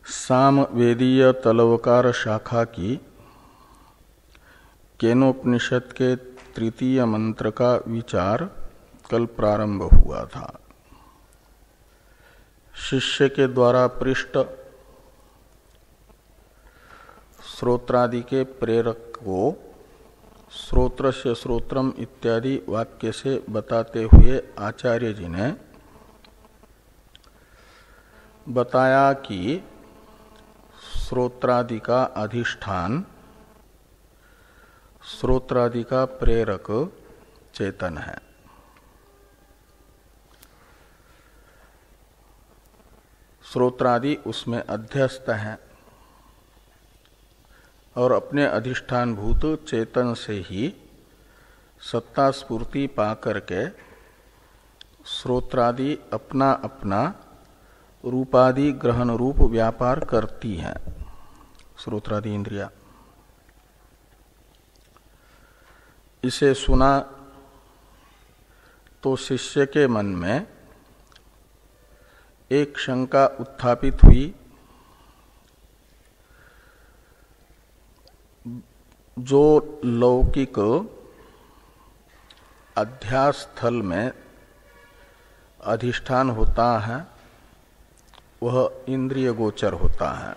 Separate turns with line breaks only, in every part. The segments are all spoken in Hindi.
सामवेदीय तलवकार शाखा की केनोपनिषद के तृतीय मंत्र का विचार कल प्रारंभ हुआ था। शिष्य के द्वारा पृष्ठ श्रोत्रादि के प्रेरक को श्रोत्र से श्रोत्रम इत्यादि वाक्य से बताते हुए आचार्य जी ने बताया कि श्रोत्रादि का अधिष्ठान श्रोत्रादि का प्रेरक चेतन है। श्रोत्रादि उसमें अध्यस्त हैं और अपने अधिष्ठान भूत चेतन से ही सत्ता स्फूर्ति पा करके श्रोत्रादि अपना अपना रूपादि ग्रहण रूप व्यापार करती हैं। श्रोत्रादि इंद्रिया इसे सुना तो शिष्य के मन में एक शंका उत्थापित हुई, जो लौकिक अध्यास स्थल में अधिष्ठान होता है वह इंद्रिय गोचर होता है।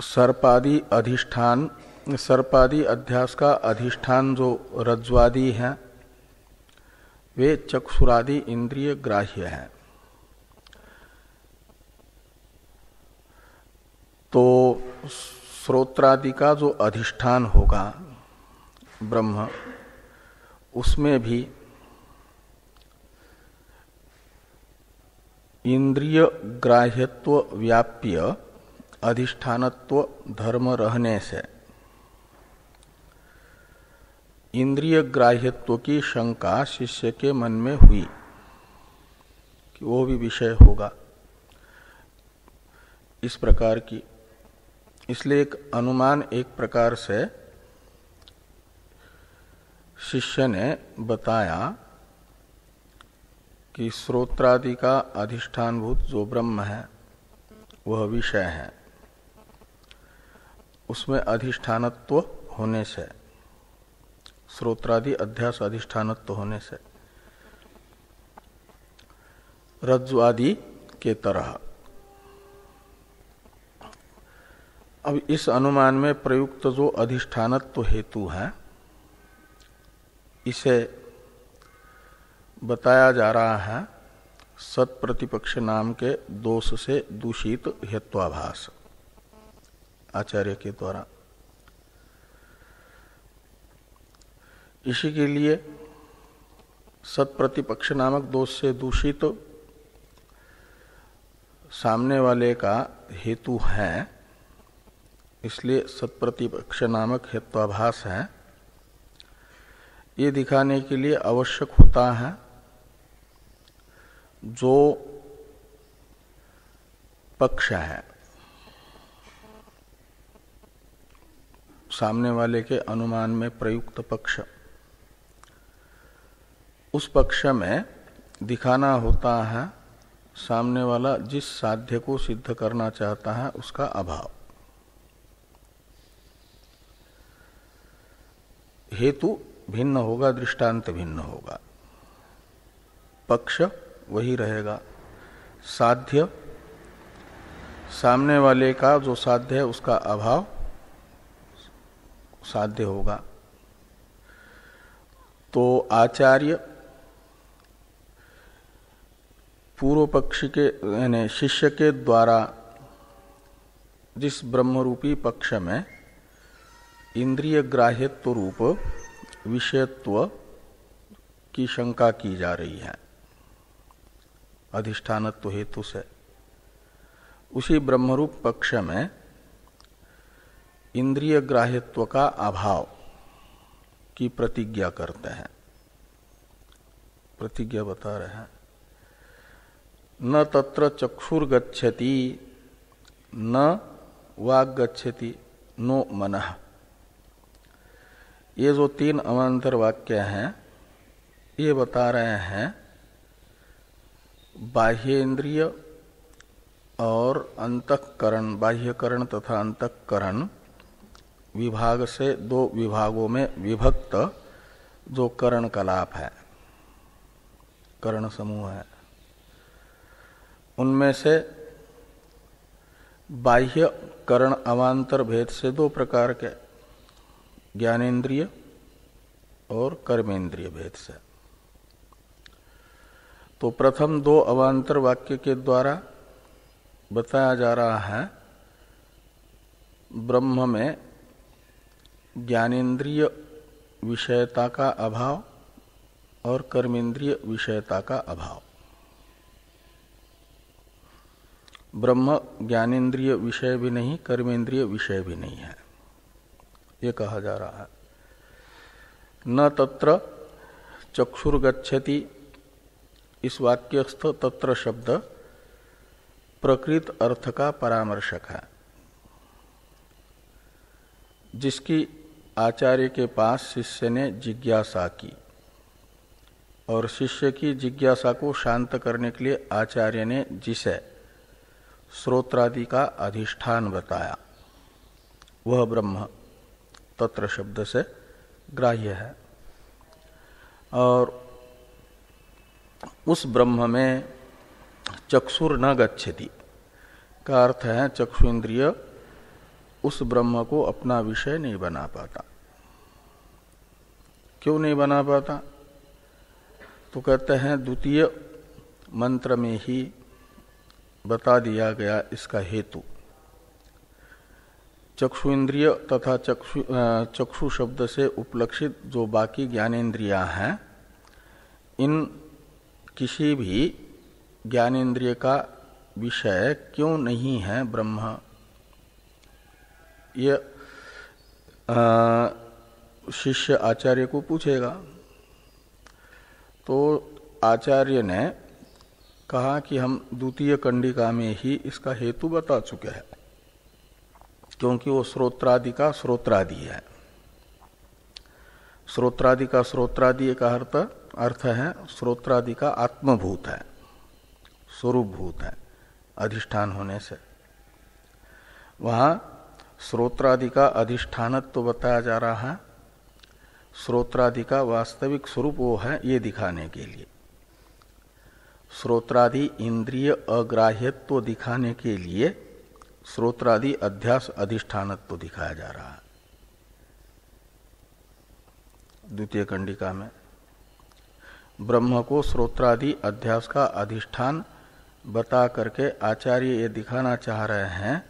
सर्पादि अधिष्ठान सर्पादि अध्यास का अधिष्ठान जो रज्ज्वादि है वे चक्षुरादि इंद्रिय ग्राह्य हैं। तो श्रोत्रादि का जो अधिष्ठान होगा ब्रह्म, उसमें भी इंद्रिय ग्राह्यत्व व्याप्य अधिष्ठानत्व धर्म रहने से इंद्रिय ग्राह्यत्व की शंका शिष्य के मन में हुई कि वो भी विषय होगा इस प्रकार की। इसलिए एक अनुमान एक प्रकार से शिष्य ने बताया कि श्रोत्रादि का अधिष्ठानभूत जो ब्रह्म है वह विषय है, उसमें अधिष्ठानत्व होने से श्रोत्रादि अध्यास अधिष्ठानत्व होने से रज्ज्वादि के तरह। अब इस अनुमान में प्रयुक्त जो अधिष्ठानत्व हेतु है इसे बताया जा रहा है सत्प्रतिपक्ष नाम के दोष से दूषित हेत्वाभास आचार्य के द्वारा। इसी के लिए सत्प्रतिपक्ष नामक दोष से दूषित सामने वाले का हेतु है, इसलिए सत्प्रतिपक्ष नामक हेत्वाभास है। ये दिखाने के लिए आवश्यक होता है जो पक्ष है सामने वाले के अनुमान में प्रयुक्त पक्ष, उस पक्ष में दिखाना होता है सामने वाला जिस साध्य को सिद्ध करना चाहता है उसका अभाव। हेतु भिन्न होगा, दृष्टांत भिन्न होगा, पक्ष वही रहेगा। साध्य सामने वाले का जो साध्य है उसका अभाव साध्य होगा। तो आचार्य पूर्व पक्ष के यानी शिष्य के द्वारा जिस ब्रह्मरूपी पक्ष में इंद्रिय ग्राह्यत्व रूप विषयत्व की शंका की जा रही है अधिष्ठानत्व हेतु से, उसी ब्रह्मरूप पक्ष में इंद्रिय ग्राह्यत्व का अभाव की प्रतिज्ञा करते हैं। प्रतिज्ञा बता रहे हैं न तत्र चक्षुर गच्छति न वाग गच्छति नो मनः। ये जो तीन अवान्तर वाक्य हैं ये बता रहे हैं बाह्येंद्रिय और अंतःकरण, बाह्यकरण तथा अंतःकरण विभाग से दो विभागों में विभक्त जो करण कलाप है, करण समूह है, उनमें से बाह्य करण अवान्तर भेद से दो प्रकार के, ज्ञानेन्द्रिय और कर्मेंद्रिय भेद से। तो प्रथम दो अवान्तर वाक्य के द्वारा बताया जा रहा है ब्रह्म में ज्ञानेन्द्रिय विषयता का अभाव और कर्मेंद्रिय विषयता का अभाव। ब्रह्म ज्ञानेन्द्रिय विषय भी नहीं, कर्मेंद्रिय विषय भी नहीं है, ये कहा जा रहा है। न तत्र चक्षुर्गच्छति, इस वाक्यस्थ तत्र शब्द प्रकृत अर्थ का परामर्शक है। जिसकी आचार्य के पास शिष्य ने जिज्ञासा की और शिष्य की जिज्ञासा को शांत करने के लिए आचार्य ने जिसे श्रोत्रादि का अधिष्ठान बताया, वह ब्रह्म तत्र शब्द से ग्राह्य है। और उस ब्रह्म में चक्षुर न गच्छति का अर्थ है चक्षु इंद्रिय उस ब्रह्म को अपना विषय नहीं बना पाता। क्यों नहीं बना पाता? तो कहते हैं द्वितीय मंत्र में ही बता दिया गया इसका हेतु। चक्षु इंद्रिय तथा चक्षु शब्द से उपलक्षित जो बाकी ज्ञानेन्द्रियां हैं, इन किसी भी ज्ञानेन्द्रिय का विषय क्यों नहीं है ब्रह्म? ये शिष्य आचार्य को पूछेगा। तो आचार्य ने कहा कि हम द्वितीय कंडिका में ही इसका हेतु बता चुके हैं, क्योंकि वो श्रोत्रादि का श्रोत्रादि है। श्रोत्रादि का श्रोत्रादि का अर्थ है श्रोत्रादि का आत्मभूत है, स्वरूपभूत है, अधिष्ठान होने से। वहां श्रोत्रादि का अधिष्ठानत्व तो बताया जा रहा है, श्रोत्रादि का वास्तविक स्वरूप वो है, ये दिखाने के लिए। श्रोत्रादि इंद्रिय अग्राह्यत्व तो दिखाने के लिए श्रोत्रादि अध्यास अधिष्ठानत्व तो दिखाया जा रहा है द्वितीय कंडिका में। ब्रह्म को श्रोत्रादि अध्यास का अधिष्ठान बता करके आचार्य ये दिखाना चाह रहे हैं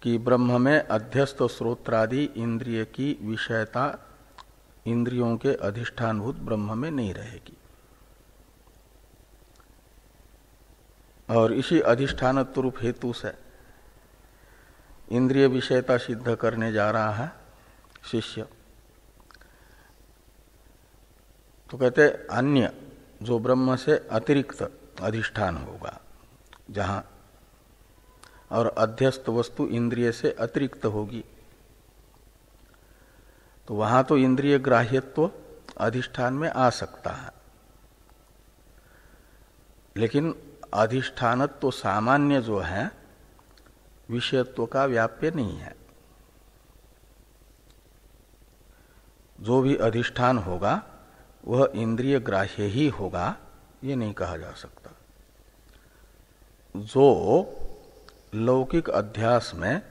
कि ब्रह्म में अध्यस्त श्रोत्रादि इंद्रिय की विषयता इंद्रियों के अधिष्ठानभूत ब्रह्म में नहीं रहेगी। और इसी अधिष्ठानत्व रूप हेतु से इंद्रिय विषयता सिद्ध करने जा रहा है शिष्य। तो कहते अन्य जो ब्रह्म से अतिरिक्त अधिष्ठान होगा जहां, और अध्यस्त वस्तु इंद्रिय से अतिरिक्त होगी, तो वहां तो इंद्रिय ग्राह्यत्व अधिष्ठान में आ सकता है, लेकिन अधिष्ठानत्व तो सामान्य जो है विषयत्व का व्याप्य नहीं है। जो भी अधिष्ठान होगा वह इंद्रिय ग्राह्य ही होगा, ये नहीं कहा जा सकता। जो लौकिक अध्यास में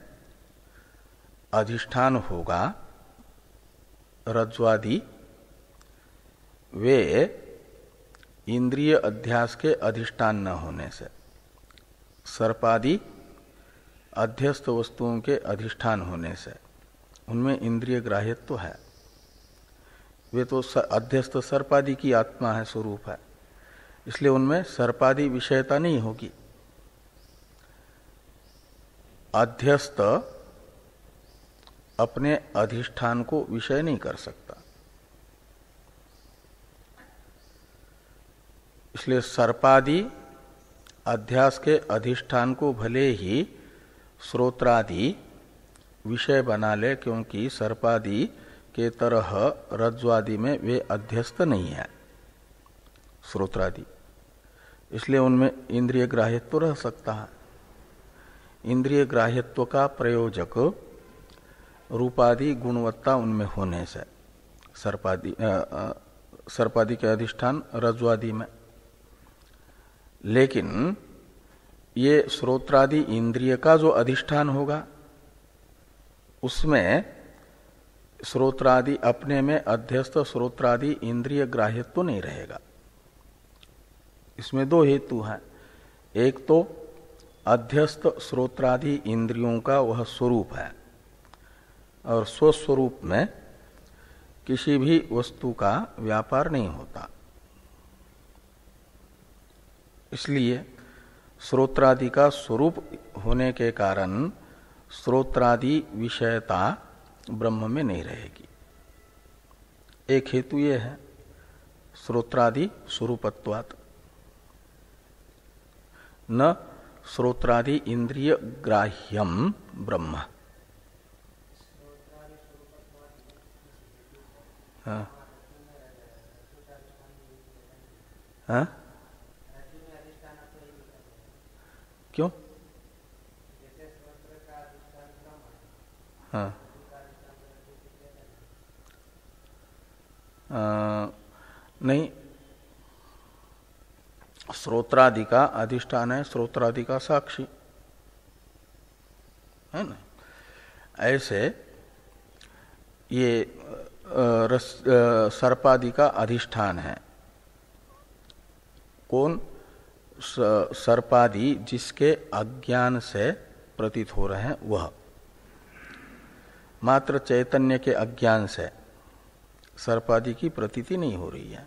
अधिष्ठान होगा रज्ज्वादि, वे इंद्रिय अध्यास के अधिष्ठान न होने से सर्पादि अध्यस्त वस्तुओं के अधिष्ठान होने से उनमें इंद्रिय ग्राह्यत्व तो है। वे तो अध्यस्त सर्पादि की आत्मा है, स्वरूप है, इसलिए उनमें सर्पादि विषयता नहीं होगी। अध्यस्त अपने अधिष्ठान को विषय नहीं कर सकता, इसलिए सर्पादि अध्यास के अधिष्ठान को भले ही श्रोत्रादि विषय बना ले, क्योंकि सर्पादि के तरह रज्ज्वादि में वे अध्यस्त नहीं है श्रोत्रादि, इसलिए उनमें इंद्रिय ग्राह्यत्व रह सकता है। इंद्रिय ग्राह्यत्व का प्रयोजक रूपादि गुणवत्ता उनमें होने से सर्पादि के अधिष्ठान रज्ज्वादि में, लेकिन ये श्रोत्रादि इंद्रिय का जो अधिष्ठान होगा उसमें श्रोत्रादि अपने में अध्यस्त श्रोत्रादि इंद्रिय ग्राह्यत्व नहीं रहेगा। इसमें दो हेतु हैं। एक तो अध्यस्त श्रोत्रादि इंद्रियों का वह स्वरूप है और स्वस्वरूप में किसी भी वस्तु का व्यापार नहीं होता, इसलिए श्रोत्रादि का स्वरूप होने के कारण श्रोत्रादि विषयता ब्रह्म में नहीं रहेगी। एक हेतु ये है श्रोत्रादि स्वरूपत्वात्, न श्रोत्रादि इंद्रिय ग्राह्यम ब्रह्म। हाँ हाँ, क्यों? हाँ नहीं, श्रोत्रादि का अधिष्ठान है, श्रोत्रादि का साक्षी है ना। ऐसे ये सर्पादि का अधिष्ठान है कौन? सर्पादि जिसके अज्ञान से प्रतीत हो रहे हैं वह, मात्र चैतन्य के अज्ञान से सर्पादि की प्रतीति नहीं हो रही है।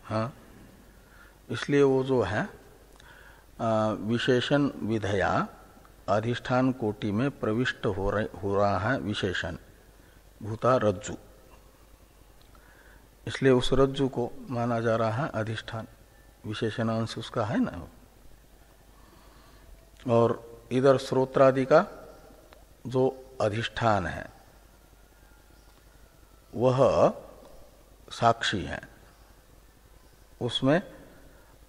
हाँ, इसलिए वो जो है विशेषण विधया अधिष्ठान कोटि में प्रविष्ट हो रहा है विशेषण भूता रज्जु, इसलिए उस रज्जु को माना जा रहा है अधिष्ठान, विशेषण अंश उसका है ना। और इधर श्रोत्रादि का जो अधिष्ठान है वह साक्षी है, उसमें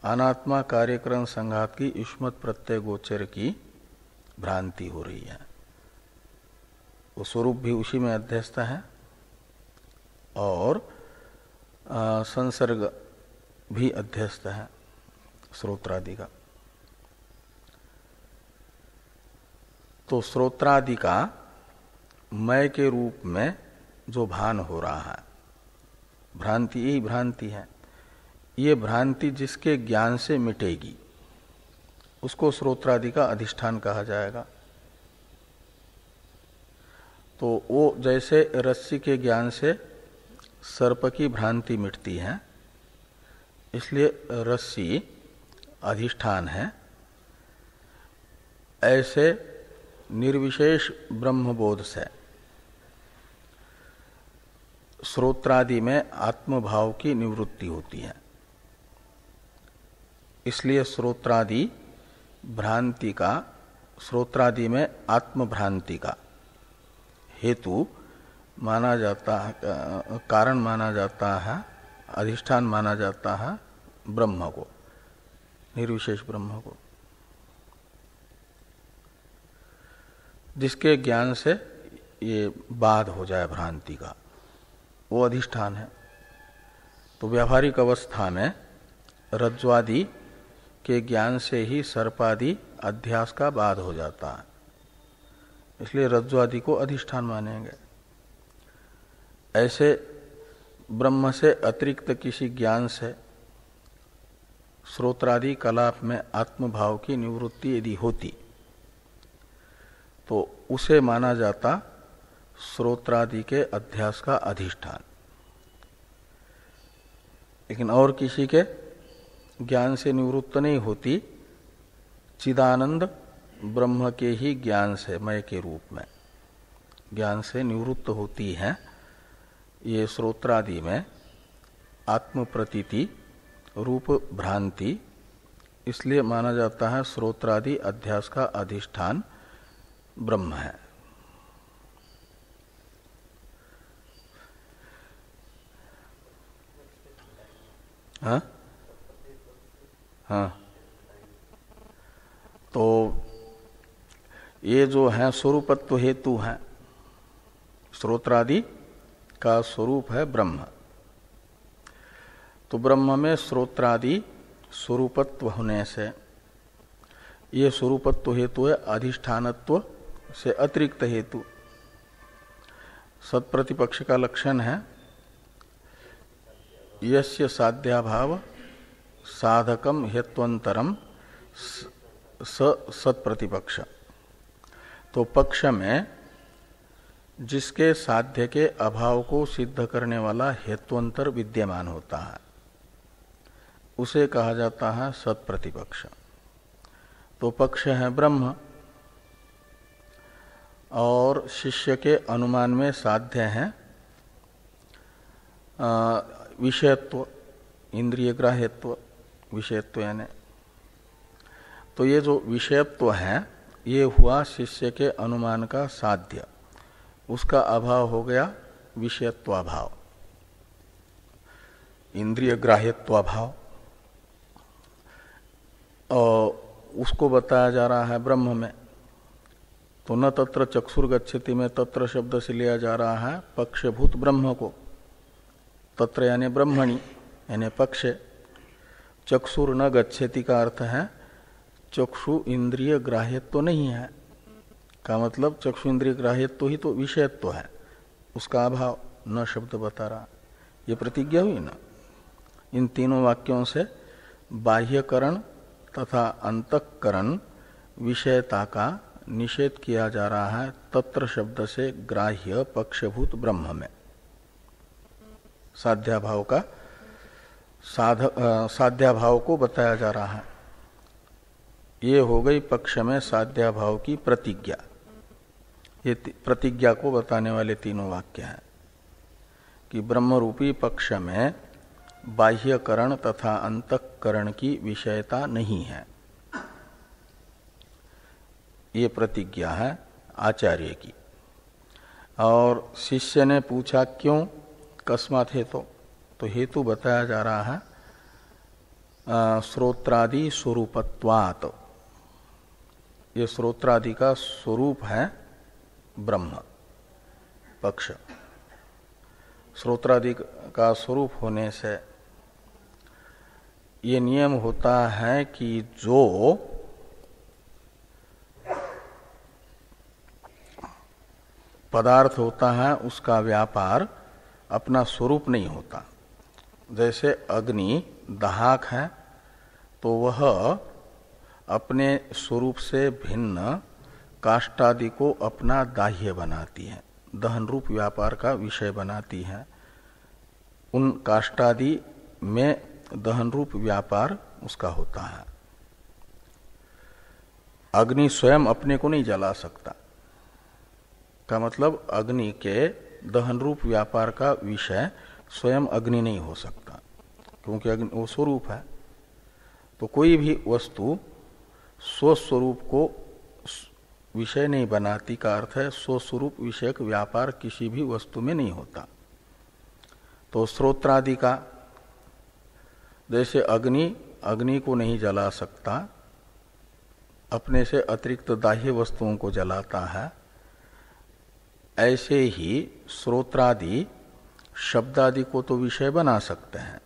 अनात्मा कार्यक्रम संघात की युष्मत प्रत्यय गोचर की भ्रांति हो रही है। वो स्वरूप भी उसी में अध्यस्त है और संसर्ग भी अध्यस्त है श्रोत्रादि का। तो श्रोत्रादि का मय के रूप में जो भान हो रहा है, भ्रांति, यही भ्रांति है। ये भ्रांति जिसके ज्ञान से मिटेगी उसको श्रोत्रादि का अधिष्ठान कहा जाएगा। तो वो जैसे रस्सी के ज्ञान से सर्प की भ्रांति मिटती है, इसलिए रस्सी अधिष्ठान है, ऐसे निर्विशेष ब्रह्मबोध से श्रोत्रादि में आत्मभाव की निवृत्ति होती है। इसलिए श्रोत्रादि भ्रांति का, श्रोत्रादि में आत्मभ्रांति का हेतु माना जाता है, कारण माना जाता है, अधिष्ठान माना जाता है ब्रह्म को, निर्विशेष ब्रह्म को, जिसके ज्ञान से ये बाध हो जाए भ्रांति का, वो अधिष्ठान है। तो व्यावहारिक अवस्था में रज्ज्वादि के ज्ञान से ही सर्पादि अध्यास का बाध हो जाता है, इसलिए रज्ज्वादि को अधिष्ठान मानेंगे। ऐसे ब्रह्म से अतिरिक्त किसी ज्ञान से श्रोत्रादि कलाप में आत्मभाव की निवृत्ति यदि होती तो उसे माना जाता श्रोत्रादि के अध्यास का अधिष्ठान। लेकिन और किसी के ज्ञान से निवृत्त नहीं होती, चिदानंद ब्रह्म के ही ज्ञान से, मय के रूप में ज्ञान से निवृत्त होती है ये श्रोत्रादि में आत्म प्रतीति रूप भ्रांति, इसलिए माना जाता है श्रोत्रादि अध्यास का अधिष्ठान ब्रह्म है। हाँ हाँ, तो ये जो है स्वरूपत्व हेतु है, श्रोत्रादि का स्वरूप है ब्रह्म। तो ब्रह्म में श्रोत्रादि स्वरूपत्व होने से ये स्वरूपत्व हेतु है, अधिष्ठानत्व से अतिरिक्त हेतु। सत्प्रतिपक्ष का लक्षण है यस्य साध्याभाव साधकम हेत्वंतरम सत्प्रतिपक्ष। तो पक्ष में जिसके साध्य के अभाव को सिद्ध करने वाला हेत्वंतर विद्यमान होता है उसे कहा जाता है सत्प्रतिपक्ष। तो पक्ष है ब्रह्म और शिष्य के अनुमान में साध्य है विषयत्व, इंद्रिय ग्राह्यत्व, विषयत्व यानी। तो ये जो विषयत्व है ये हुआ शिष्य के अनुमान का साध्य, उसका अभाव हो गया विषयत्वाभाव, इंद्रिय ग्राह्यत्वाभाव, और उसको बताया जा रहा है ब्रह्म में। तो न तत्र चक्षुर्गच्छति में तत्र शब्द से लिया जा रहा है पक्षभूत ब्रह्म को, तत्र यानी ब्रह्मणि यानी पक्ष। चक्षुर न गच्छति का अर्थ है चक्षु इंद्रिय ग्राह्यत्व तो नहीं है, का मतलब चक्षु इंद्रिय ग्राह्यत्व ही तो विषयत्व है, उसका अभाव न शब्द बता रहा। ये प्रतिज्ञा हुई ना। इन तीनों वाक्यों से बाह्यकरण तथा अंतःकरण विषयता का निषेध किया जा रहा है तत्र शब्द से ग्राह्य पक्षभूत ब्रह्म में। साध्याभाव का साध्याभाव को बताया जा रहा है। ये हो गई पक्ष में साध्याभाव की प्रतिज्ञा। ये प्रतिज्ञा को बताने वाले तीनों वाक्य हैं कि ब्रह्मरूपी पक्ष में बाह्यकरण तथा अंतःकरण की विषयता नहीं है। ये प्रतिज्ञा है आचार्य की। और शिष्य ने पूछा क्यों, कस्मात् हेतु, तो हेतु बताया जा रहा है श्रोत्रादि स्वरूपत्वात्। ये श्रोत्रादि का स्वरूप है ब्रह्म पक्ष। श्रोत्रादि का स्वरूप होने से ये नियम होता है कि जो पदार्थ होता है उसका व्यापार अपना स्वरूप नहीं होता। जैसे अग्नि दाहक है तो वह अपने स्वरूप से भिन्न काष्ठादि को अपना दाह्य बनाती है, दहन रूप व्यापार का विषय बनाती है। उन काष्ठादि में दहन रूप व्यापार उसका होता है। अग्नि स्वयं अपने को नहीं जला सकता, का मतलब अग्नि के दहन रूप व्यापार का विषय स्वयं अग्नि नहीं हो सकता, क्योंकि अग्नि वो स्वरूप है। तो कोई भी वस्तु स्वस्वरूप को विषय नहीं बनाती, का अर्थ है स्वस्वरूप विषयक व्यापार किसी भी वस्तु में नहीं होता। तो श्रोत्रादि का जैसे अग्नि को नहीं जला सकता, अपने से अतिरिक्त बाह्य वस्तुओं को जलाता है, ऐसे ही श्रोत्रादि शब्दादि को तो विषय बना सकते हैं,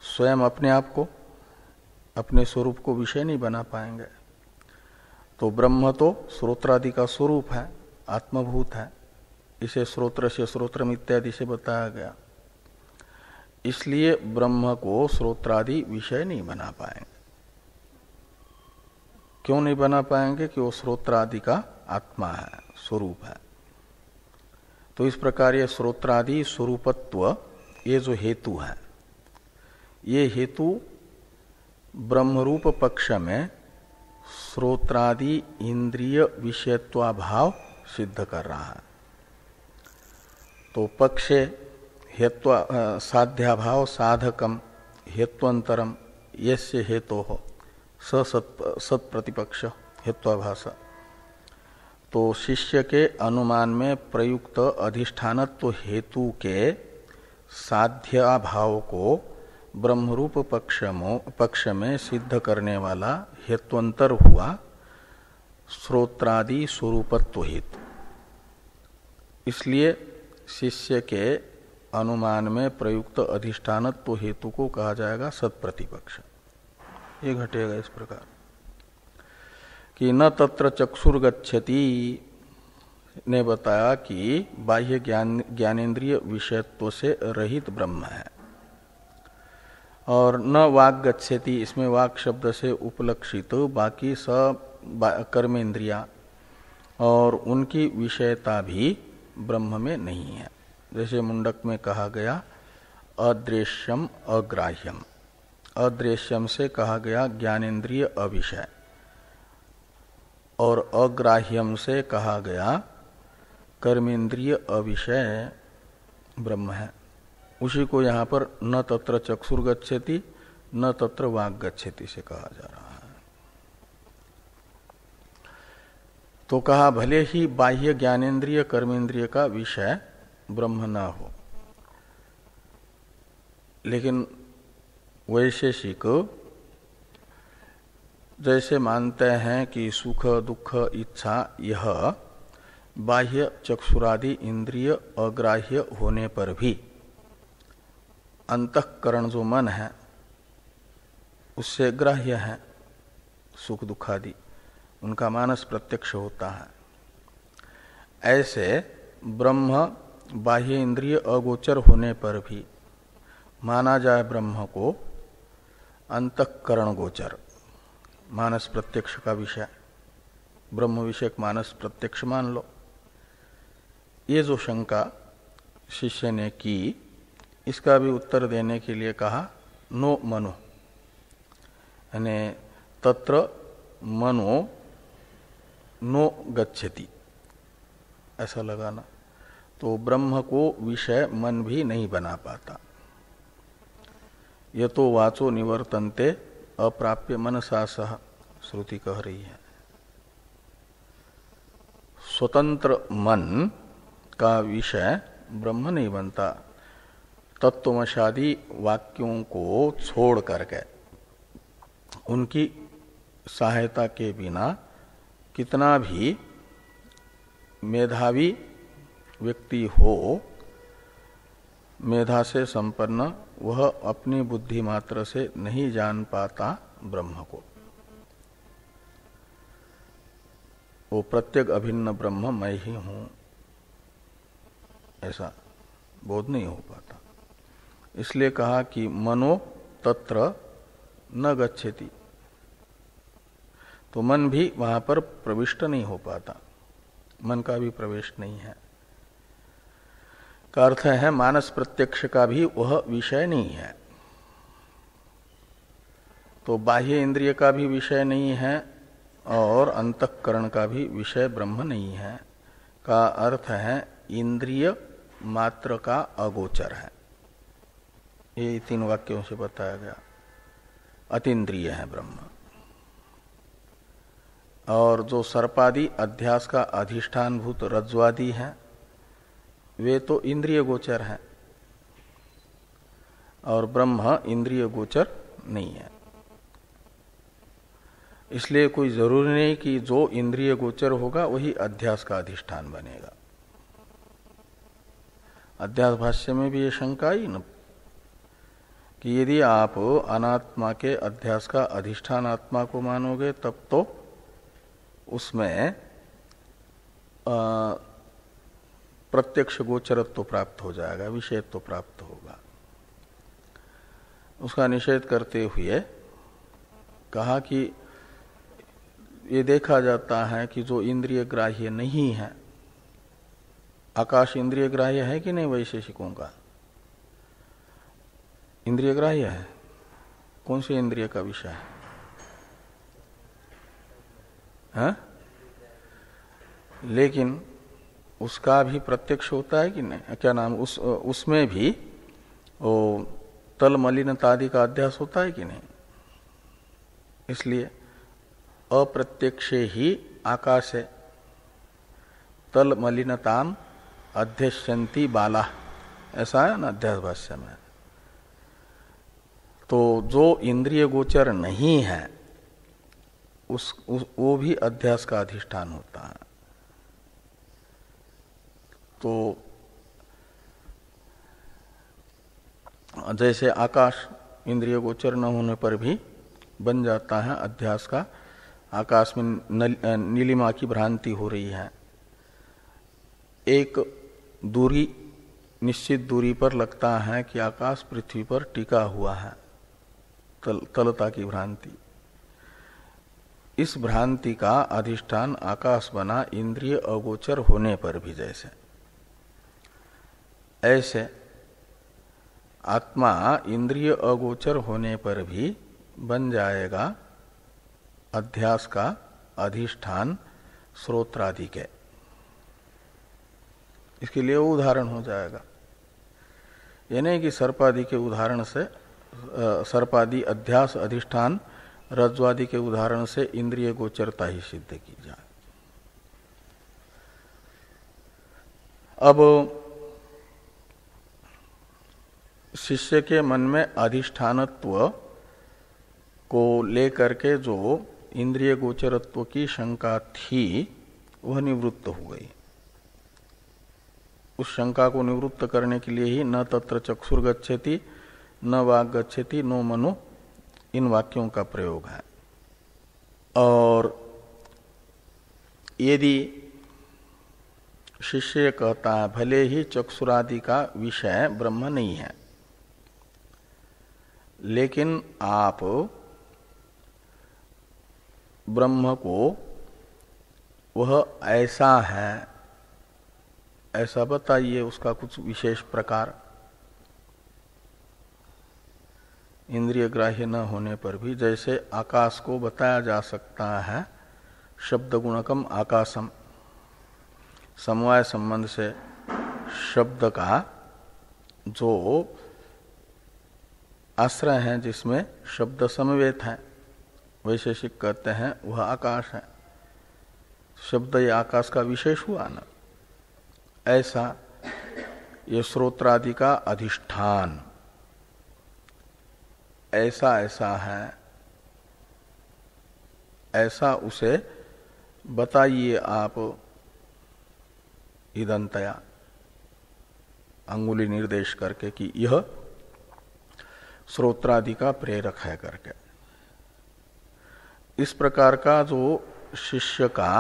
स्वयं अपने आप को, अपने स्वरूप को विषय नहीं बना पाएंगे। तो ब्रह्म तो श्रोत्रादि का स्वरूप है, आत्मभूत है, इसे श्रोत्र से श्रोत्रम इत्यादि से बताया गया। इसलिए ब्रह्म को श्रोत्रादि विषय नहीं बना पाएंगे। क्यों नहीं बना पाएंगे? कि वो श्रोत्रादि का आत्मा है, स्वरूप है। तो इस प्रकार ये श्रोत्रादि स्वरूपत्व, ये जो हेतु है, ये हेतु ब्रह्मरूप पक्ष में श्रोत्रादि इंद्रिय विषयत्वाभाव सिद्ध कर रहा है। तो पक्षे हेत्वा साध्याभाव साधकम हेत्वंतरम यस्य हेतु हो सत प्रतिपक्ष हेत्वाभास। तो शिष्य के अनुमान में प्रयुक्त अधिष्ठानत्व हेतु के साध्याभाव को ब्रह्मरूप पक्ष में सिद्ध करने वाला हेत्वंतर हुआ श्रोत्रादि स्वरूपत्व हेतु। इसलिए शिष्य के अनुमान में प्रयुक्त अधिष्ठानत्व हेतु को कहा जाएगा सत्प्रतिपक्ष। ये घटेगा इस प्रकार कि न तत्र चक्षुर्गच्छति ने बताया कि बाह्य ज्ञानेन्द्रिय विषयत्व से रहित ब्रह्म है, और न वाक् गच्छति, इसमें वाक् शब्द से उपलक्षित बाकी सब कर्मेंद्रिया और उनकी विषयता भी ब्रह्म में नहीं है। जैसे मुंडक में कहा गया अदृश्यम अग्राह्यम, अदृश्यम से कहा गया ज्ञानेन्द्रिय अविषय, और अग्राह्यम से कहा गया कर्मेंद्रिय अविषय ब्रह्म है। उसी को यहाँ पर न तत्र चक्षुर्गच्छति न तत्र वाक् गच्छति से कहा जा रहा है। तो कहा भले ही बाह्य ज्ञानेन्द्रिय कर्मेंद्रिय का विषय ब्रह्म न हो, लेकिन वैशेषिक जैसे मानते हैं कि सुख दुख इच्छा यह बाह्य चक्षुरादि इंद्रिय अग्राह्य होने पर भी अंतःकरण जो मन है उससे ग्राह्य है, सुख दुखादि उनका मानस प्रत्यक्ष होता है। ऐसे ब्रह्म बाह्य इंद्रिय अगोचर होने पर भी माना जाए ब्रह्म को अंतःकरण गोचर, मानस प्रत्यक्ष का विषय, ब्रह्म विषयक मानस प्रत्यक्ष मान लो। ये जो शंका शिष्य ने की, इसका भी उत्तर देने के लिए कहा नो मनो, यानी तत्र मनो नो गच्छति, ऐसा लगाना। तो ब्रह्म को विषय मन भी नहीं बना पाता। ये तो वाचो निवर्तन्ते अप्राप्य मनसा सह, श्रुति कह रही है। स्वतंत्र मन का विषय ब्रह्म नहीं बनता। तत्वमशादी वाक्यों को छोड़ करके, उनकी सहायता के बिना कितना भी मेधावी व्यक्ति हो, मेधा से संपन्न, वह अपनी बुद्धि मात्र से नहीं जान पाता ब्रह्म को। वो प्रत्येक अभिन्न ब्रह्म मैं ही हूं, ऐसा बोध नहीं हो पाता। इसलिए कहा कि मनो तत्र न गच्छति, तो मन भी वहां पर प्रविष्ट नहीं हो पाता, मन का भी प्रवेश नहीं है। का अर्थ है मानस प्रत्यक्ष का भी वह विषय नहीं है। तो बाह्य इंद्रिय का भी विषय नहीं है और अंतःकरण का भी विषय ब्रह्म नहीं है। का अर्थ है इंद्रिय मात्र का अगोचर है। ये 3 वाक्यों से बताया गया। अतीन्द्रिय है ब्रह्म। और जो सर्पादि अध्यास का अधिष्ठानभूत रज्ज्वादि है, वे तो इंद्रिय गोचर हैं, और ब्रह्म इंद्रिय गोचर नहीं है। इसलिए कोई जरूरी नहीं कि जो इंद्रिय गोचर होगा वही अध्यास का अधिष्ठान बनेगा। अध्यास भाष्य में भी ये शंका आई न कि यदि आप अनात्मा के अध्यास का अधिष्ठान आत्मा को मानोगे तब तो उसमें प्रत्यक्ष गोचरत्व प्राप्त हो जाएगा, विषयत्व प्राप्त होगा। उसका निषेध करते हुए कहा कि ये देखा जाता है कि जो इंद्रिय ग्राह्य नहीं है, आकाश इंद्रिय ग्राह्य है कि नहीं? वैशेषिकों का इंद्रिय ग्राह्य है। कौन सी इंद्रिय का विषय है? हाँ? लेकिन उसका भी प्रत्यक्ष होता है कि नहीं? क्या नाम उसमें भी वो तल मलिनतादि का अध्यास होता है कि नहीं? इसलिए अप्रत्यक्षे ही आकाश है। तल मलिनताम अध्यश्यंती बाला, ऐसा है ना अध्यास भाष्य में। तो जो इंद्रिय गोचर नहीं है वो भी अध्यास का अधिष्ठान होता है। तो जैसे आकाश इंद्रिय गोचर न होने पर भी बन जाता है अध्यास का। आकाश में नीलिमा की भ्रांति हो रही है, एक दूरी निश्चित दूरी पर लगता है कि आकाश पृथ्वी पर टिका हुआ है, तलता की भ्रांति। इस भ्रांति का अधिष्ठान आकाश बना इंद्रिय अगोचर होने पर भी, जैसे ऐसे आत्मा इंद्रिय अगोचर होने पर भी बन जाएगा अध्यास का अधिष्ठान श्रोत्रादि के। इसके लिए वो उदाहरण हो जाएगा। ये नहीं कि सर्पादि के उदाहरण से, सर्पादि अध्यास अधिष्ठान रज्ज्वादि के उदाहरण से इंद्रिय गोचरता ही सिद्ध की जाए। अब शिष्य के मन में अधिष्ठानत्व को लेकर के जो इंद्रिय गोचरत्व की शंका थी वह निवृत्त हो गई। उस शंका को निवृत्त करने के लिए ही न तत्र चक्षुर गच्छति न वाग गच्छति नो मनो, इन वाक्यों का प्रयोग है। और यदि शिष्य कहता है भले ही चक्षुरादि का विषय ब्रह्म नहीं है, लेकिन आप ब्रह्म को वह ऐसा है ऐसा बताइए, उसका कुछ विशेष प्रकार। इंद्रिय ग्राह्य न होने पर भी जैसे आकाश को बताया जा सकता है शब्द गुणकम आकाशम, समवाय संबंध से शब्द का जो आश्रय है जिसमें शब्द समवेत है, वैशेषिक कहते हैं वह आकाश है। शब्द ये आकाश का विशेष हुआ ना। ऐसा ये श्रोत्रादि का अधिष्ठान ऐसा ऐसा है, ऐसा उसे बताइए आप इदंतया, अंगुली निर्देश करके कि यह श्रोत्रादि का प्रेरक है करके। इस प्रकार का जो शिष्य का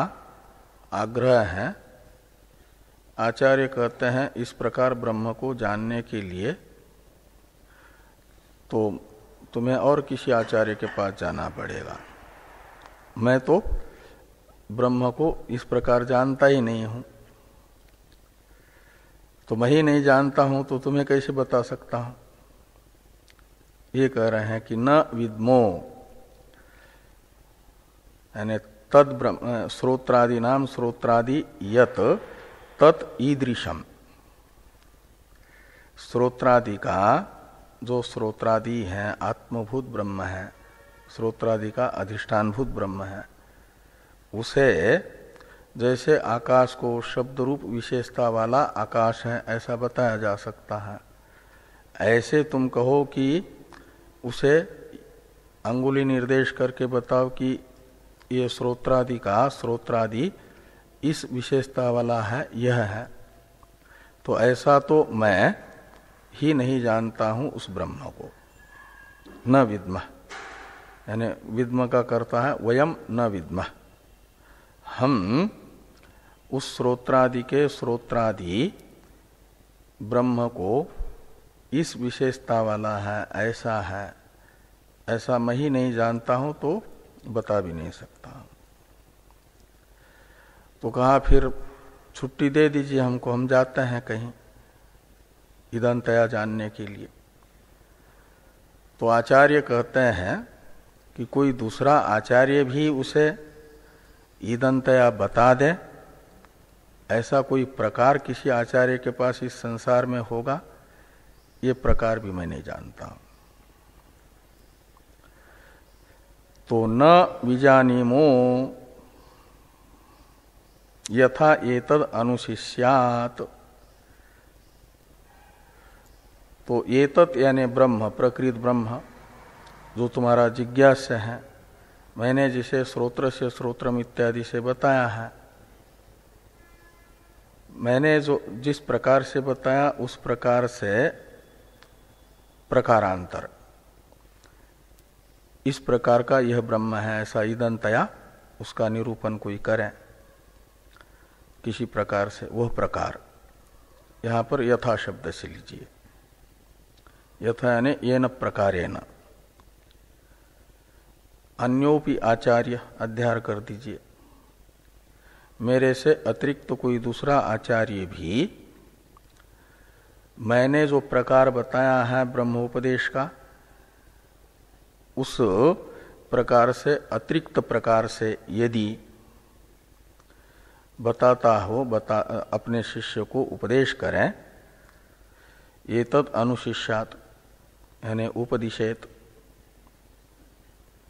आग्रह है, आचार्य कहते हैं इस प्रकार ब्रह्म को जानने के लिए तो तुम्हें और किसी आचार्य के पास जाना पड़ेगा। मैं तो ब्रह्म को इस प्रकार जानता ही नहीं हूं, तो मैं ही नहीं जानता हूं तो तुम्हें कैसे बता सकता हूं। ये कह रहे हैं कि न विद्मो, यानी तद ब्रह्म श्रोत्रादि नाम श्रोत्रादि यत तत् ईदृशम, श्रोत्रादि का जो श्रोत्रादि है आत्मभूत ब्रह्म है, श्रोत्रादि का अधिष्ठानभूत ब्रह्म है, उसे जैसे आकाश को शब्द रूप विशेषता वाला आकाश है ऐसा बताया जा सकता है, ऐसे तुम कहो कि उसे अंगुली निर्देश करके बताओ कि ये श्रोत्रादि का श्रोत्रादि इस विशेषता वाला है, यह है। तो ऐसा तो मैं ही नहीं जानता हूं उस ब्रह्म को। न विद्मः, यानी विद्म का करता है वयम न विद्मः, हम उस श्रोत्रादि के श्रोत्रादि ब्रह्म को इस विशेषता वाला है, ऐसा है, ऐसा मैं ही नहीं जानता हूं तो बता भी नहीं सकता। तो कहा फिर छुट्टी दे दीजिए हमको, हम जाते हैं कहीं इदंतया जानने के लिए। तो आचार्य कहते हैं कि कोई दूसरा आचार्य भी उसे इदंतया बता दे, ऐसा कोई प्रकार किसी आचार्य के पास इस संसार में होगा, ये प्रकार भी मैं नहीं जानता हूं। तो न विजानीमो यथा एतद अनुशिष्यात, तो एतत् यानी ब्रह्म, प्रकृत ब्रह्म, जो तुम्हारा जिज्ञास्य है, मैंने जिसे श्रोत्र से श्रोत्रम इत्यादि से बताया है, मैंने जो जिस प्रकार से बताया उस प्रकार से प्रकारांतर, इस प्रकार का यह ब्रह्म है ऐसा ईदंतया उसका निरूपण कोई करे किसी प्रकार से, वह प्रकार यहां पर यथा शब्द से लीजिए। यथा यानी येन प्रकारेण, अन्योपि आचार्य अध्यार कर दीजिए, मेरे से अतिरिक्त तो कोई दूसरा आचार्य भी मैंने जो प्रकार बताया है ब्रह्मोपदेश का, उस प्रकार से अतिरिक्त प्रकार से यदि बताता हो, अपने शिष्य को उपदेश करें, ये तद अनुशिष्यात यानी उपदिशेत,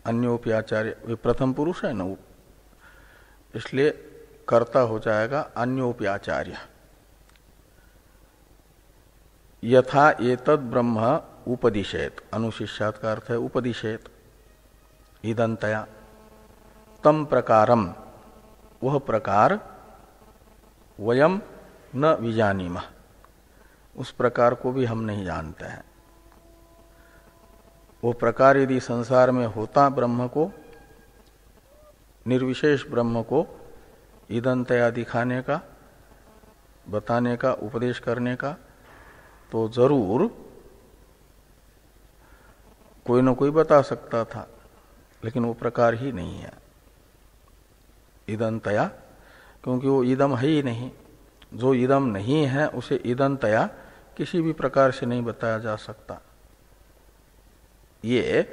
अन्योपि आचार्य, वे प्रथम पुरुष है न, इसलिए कर्ता हो जाएगा अन्योपि आचार्य। यथा एतद ब्रह्म उपदिशेत, अनुशिष्यात का अर्थ है उपदिशेत ईदंतया, तम प्रकारम, वह प्रकार वयम न विजानीमः, उस प्रकार को भी हम नहीं जानते हैं। वो प्रकार यदि संसार में होता ब्रह्म को, निर्विशेष ब्रह्म को ईदंतया दिखाने का, बताने का, उपदेश करने का, तो जरूर कोई न कोई बता सकता था, लेकिन वो प्रकार ही नहीं है ईदंतया, क्योंकि वो ईदम है ही नहीं। जो ईदम नहीं है उसे ईदंतया किसी भी प्रकार से नहीं बताया जा सकता। ये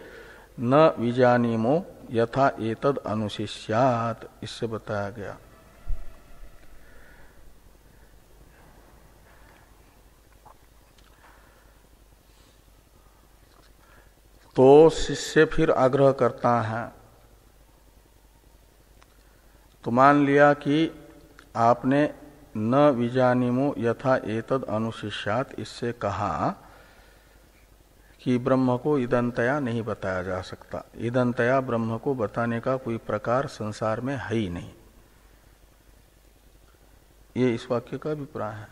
न विजानीमो यथा एतद अनुशिष्यात, इससे बताया गया। तो शिष्य फिर आग्रह करता है, तो मान लिया कि आपने न विजानीमो यथा एतद अनुशिष्यात इससे कहा कि ब्रह्म को ईदंतया नहीं बताया जा सकता, ईदंतया ब्रह्म को बताने का कोई प्रकार संसार में है ही नहीं, ये इस वाक्य का अभिप्राय है।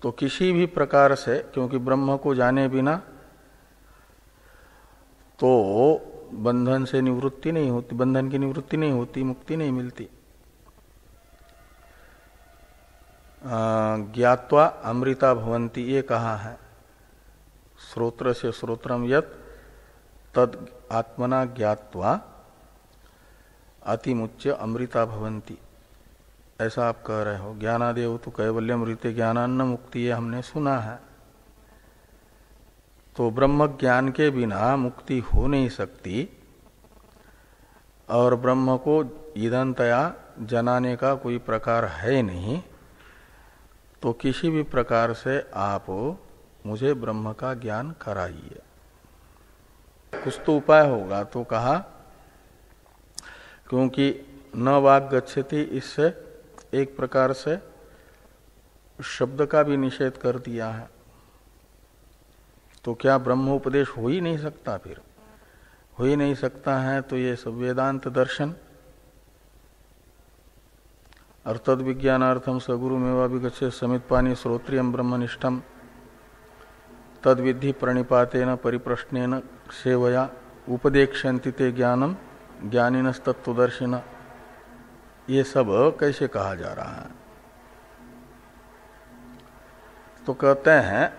तो किसी भी प्रकार से, क्योंकि ब्रह्म को जाने बिना तो बंधन से निवृत्ति नहीं होती, बंधन की निवृत्ति नहीं होती, मुक्ति नहीं मिलती। ज्ञात्वा अमृता भवन्ति, ये कहा है, श्रोत्र से श्रोत्रम यत् तद आत्मना ज्ञात्वा अतिमुच्य अमृता भवन्ति, ऐसा आप कह रहे हो। ज्ञानादेव तो कैवल्यमृते ज्ञानान्न मुक्ति, ये हमने सुना है। तो ब्रह्म ज्ञान के बिना मुक्ति हो नहीं सकती, और ब्रह्म को ईदंतया जनाने का कोई प्रकार है नहीं, तो किसी भी प्रकार से आप मुझे ब्रह्म का ज्ञान कराइए। कुछ तो उपाय होगा। तो कहा क्योंकि न वाग गच्छति, इससे एक प्रकार से शब्द का भी निषेध कर दिया है, तो क्या ब्रह्म उपदेश हो ही नहीं सकता? फिर हो ही नहीं सकता है तो ये सब वेदांत दर्शन और तद विज्ञानार्थम सगुरुमेवाभिगच्छेत् समित्पानि श्रोत्रियम ब्रह्मनिष्ठम तद विद्धि प्रणिपातेन परिप्रश्नेन सेवया उपदेक्षन्ति ते ज्ञानम ज्ञानिनस्तत्वदर्शिन, ये सब कैसे कहा जा रहा है? तो कहते हैं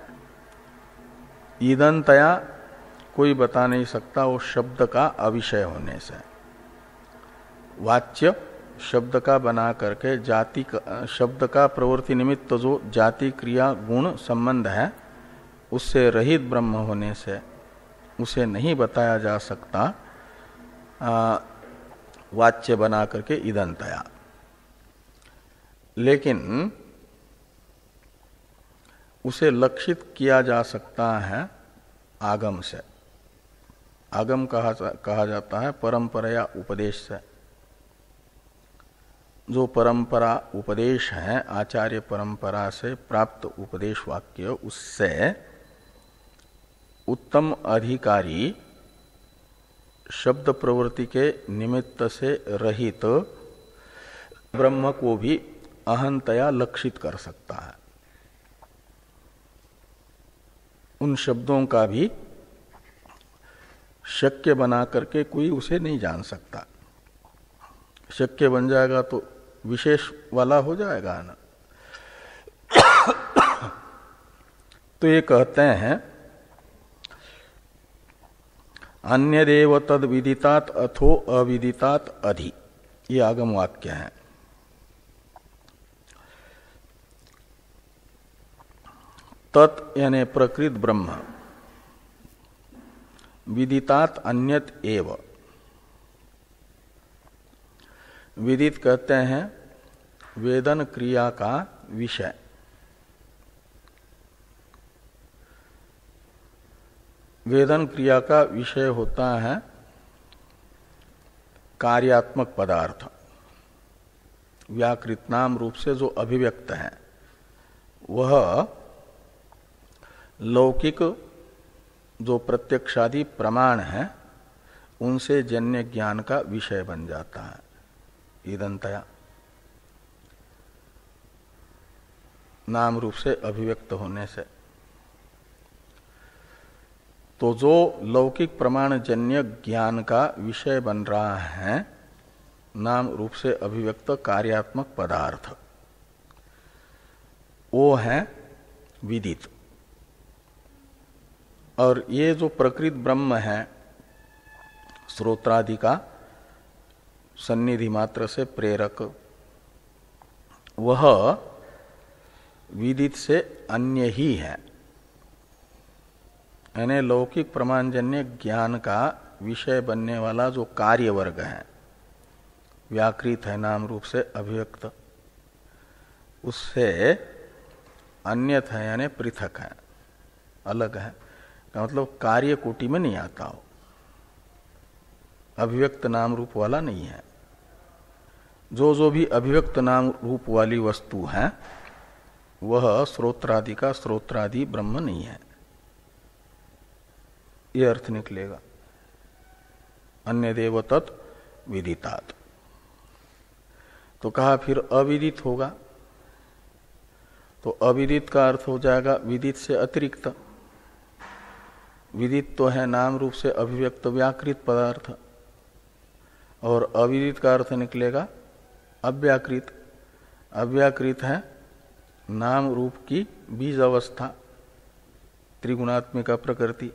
ईदंतया कोई बता नहीं सकता, वो शब्द का अविषय होने से। वाच्य शब्द का बना करके जाति शब्द का प्रवृत्ति निमित्त जो जाति क्रिया गुण संबंध है उससे रहित ब्रह्म होने से उसे नहीं बताया जा सकता वाच्य बना करके ईदंतया। लेकिन उसे लक्षित किया जा सकता है आगम से। आगम कहा जाता है परंपरा उपदेश से। जो परंपरा उपदेश है, आचार्य परंपरा से प्राप्त उपदेश वाक्य, उससे उत्तम अधिकारी शब्द प्रवृत्ति के निमित्त से रहित ब्रह्म को भी अहंतया लक्षित कर सकता है। उन शब्दों का भी शक्य बना करके कोई उसे नहीं जान सकता। शक्य बन जाएगा तो विशेष वाला हो जाएगा ना। तो ये कहते हैं अन्यदेव तद विदितात अथो अविदितात अधि, ये आगम वाक्य है। तत् यानी प्रकृत ब्रह्म, विदितात अन्यत एव, विदित कहते हैं वेदन क्रिया का विषय। वेदन क्रिया का विषय होता है कार्यात्मक पदार्थ, व्याकृत नाम रूप से जो अभिव्यक्त है वह लौकिक जो प्रत्यक्षादि प्रमाण है उनसे जन्य ज्ञान का विषय बन जाता है ईदंतया, नाम रूप से अभिव्यक्त होने से। तो जो लौकिक प्रमाण जन्य ज्ञान का विषय बन रहा है नाम रूप से अभिव्यक्त कार्यात्मक पदार्थ, वो है विदित। और ये जो प्रकृत ब्रह्म है श्रोत्रादि का सन्निधि मात्र से प्रेरक, वह विदित से अन्य ही है। यानी लौकिक प्रमाणजन्य ज्ञान का विषय बनने वाला जो कार्य वर्ग है, व्याकृत है नाम रूप से अभिव्यक्त, उससे अन्यत है यानी पृथक है, अलग है का मतलब कार्य कोटि में नहीं आता हो, अभिव्यक्त नाम रूप वाला नहीं है। जो भी अभिव्यक्त नाम रूप वाली वस्तु है वह श्रोत्रादि का श्रोत्रादि ब्रह्म नहीं है, ये अर्थ निकलेगा अन्य देव तत् विदितात। तो कहा फिर अविदित होगा, तो अविदित का अर्थ हो जाएगा विदित से अतिरिक्त। विदित तो है नाम रूप से अभिव्यक्त व्याकृत पदार्थ, और अविदित का अर्थ निकलेगा अव्याकृत। अव्याकृत है नाम रूप की बीज अवस्था, त्रिगुणात्मिका प्रकृति।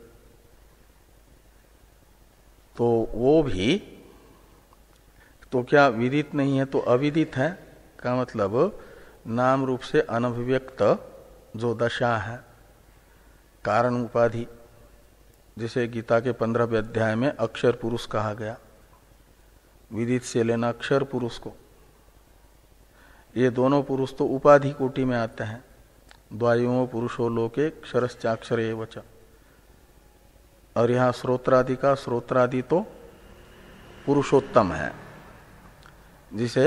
तो वो भी तो क्या विदित नहीं है तो अविदित है का मतलब नाम रूप से अनभिव्यक्त जो दशा है कारण उपाधि, जिसे गीता के 15वें अध्याय में अक्षर पुरुष कहा गया, विदित से लेना अक्षर पुरुष को। ये दोनों पुरुष तो उपाधि कोटि में आते हैं, द्वायुओं पुरुषो लोके क्षरश्चाक्षर एवच। और यहाँ श्रोत्रादि का श्रोत्रादि तो पुरुषोत्तम है, जिसे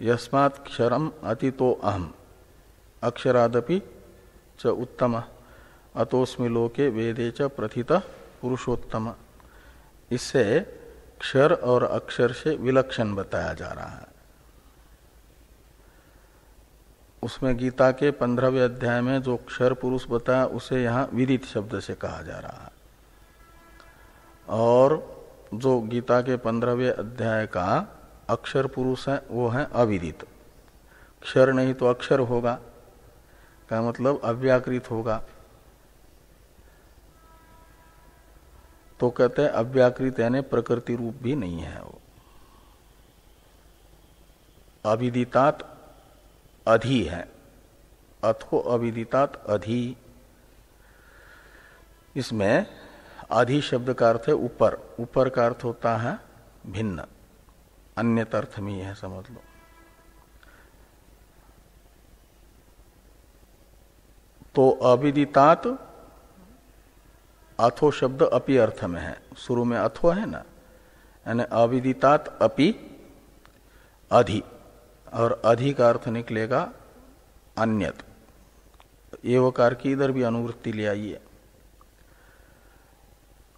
यस्मात् क्षरम अतितो अहम अक्षरादपि च उत्तम अतोस्मि लोके वेदे च प्रथित पुरुषोत्तम। इससे क्षर और अक्षर से विलक्षण बताया जा रहा है। उसमें गीता के 15वें अध्याय में जो क्षर पुरुष बताया उसे यहाँ विदित शब्द से कहा जा रहा है, और जो गीता के 15वें अध्याय का अक्षर पुरुष है वो है अविदित। क्षर नहीं तो अक्षर होगा का मतलब अव्याकृत होगा। तो कहते हैं अव्याकृत यानी प्रकृति रूप भी नहीं है वो। अविदितात अधि है, अथो अविदितात अधि। इसमें अधि शब्द का अर्थ है ऊपर, ऊपर का अर्थ होता है भिन्न, अन्यत अर्थ में है समझ लो। तो अविदितात अथो शब्द अपि अर्थ में है, शुरू में अथो है ना, यानी अविदितात अपि अधि, और अधि का अर्थ निकलेगा अन्यत। एवकार की इधर भी अनुवृत्ति ले आइए।